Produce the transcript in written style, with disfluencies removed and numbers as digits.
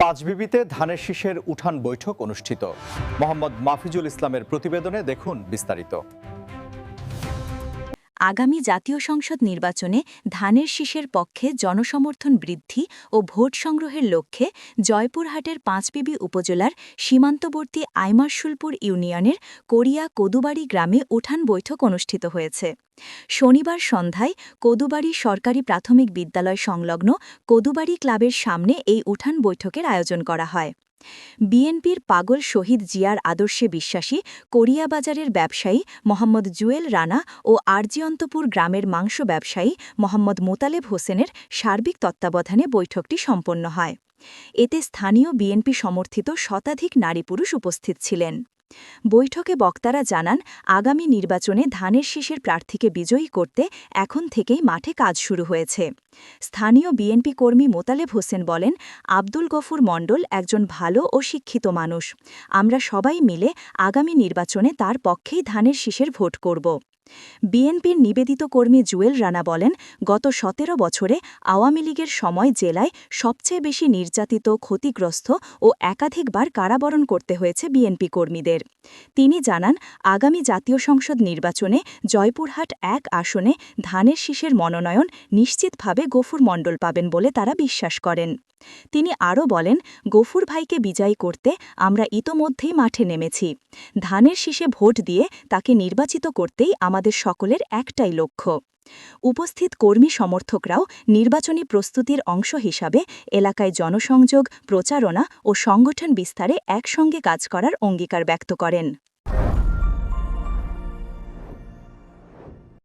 পাঁচবিবিতে ধানের শীষের উঠান বৈঠক অনুষ্ঠিত। মোহাম্মদ মাফিজুল ইসলামের প্রতিবেদনে দেখুন বিস্তারিত। আগামী জাতীয় সংসদ নির্বাচনে ধানের শীষের পক্ষে জনসমর্থন বৃদ্ধি ও ভোট সংগ্রহের লক্ষ্যে জয়পুরহাটের পাঁচবিবি উপজেলার সীমান্তবর্তী আইমারশুলপুর ইউনিয়নের করিয়া কদুবাড়ি গ্রামে উঠান বৈঠক অনুষ্ঠিত হয়েছে। শনিবার সন্ধ্যায় কদুবাড়ি সরকারি প্রাথমিক বিদ্যালয় সংলগ্ন কদুবাড়ি ক্লাবের সামনে এই উঠান বৈঠকের আয়োজন করা হয়। বিএনপির পাগল শহীদ জিয়ার আদর্শে বিশ্বাসী করিয়াবাজারের ব্যবসায়ী মোহাম্মদ জুয়েল রানা ও আরজিয়ন্তপুর গ্রামের মাংস ব্যবসায়ী মোহাম্মদ মোতালেব হোসেনের সার্বিক তত্ত্বাবধানে বৈঠকটি সম্পন্ন হয়। এতে স্থানীয় বিএনপি সমর্থিত শতাধিক নারী পুরুষ উপস্থিত ছিলেন। বৈঠকে বক্তারা জানান, আগামী নির্বাচনে ধানের শীষের প্রার্থীকে বিজয়ী করতে এখন থেকেই মাঠে কাজ শুরু হয়েছে। স্থানীয় বিএনপি কর্মী মোতালেব হোসেন বলেন, আব্দুল গফুর মণ্ডল একজন ভালো ও শিক্ষিত মানুষ। আমরা সবাই মিলে আগামী নির্বাচনে তার পক্ষেই ধানের শীষের ভোট করব। বিএনপির নিবেদিত কর্মী জুয়েল রানা বলেন, গত ১৭ বছরে আওয়ামী লীগের সময় জেলায় সবচেয়ে বেশি নির্যাতিত, ক্ষতিগ্রস্ত ও একাধিকবার কারাবরণ করতে হয়েছে বিএনপি কর্মীদের। তিনি জানান, আগামী জাতীয় সংসদ নির্বাচনে জয়পুরহাট ১ আসনে ধানের শীষের মনোনয়ন নিশ্চিতভাবে গফুর মণ্ডল পাবেন বলে তারা বিশ্বাস করেন। তিনি আরও বলেন, গফুর ভাইকে বিজয়ী করতে আমরা ইতোমধ্যেই মাঠে নেমেছি। ধানের শীষে ভোট দিয়ে তাকে নির্বাচিত করতেই আমাদের সকলের একটাই লক্ষ্য। উপস্থিত কর্মী সমর্থকরাও নির্বাচনী প্রস্তুতির অংশ হিসাবে এলাকায় জনসংযোগ, প্রচারণা ও সংগঠন বিস্তারে একসঙ্গে কাজ করার অঙ্গীকার ব্যক্ত করেন।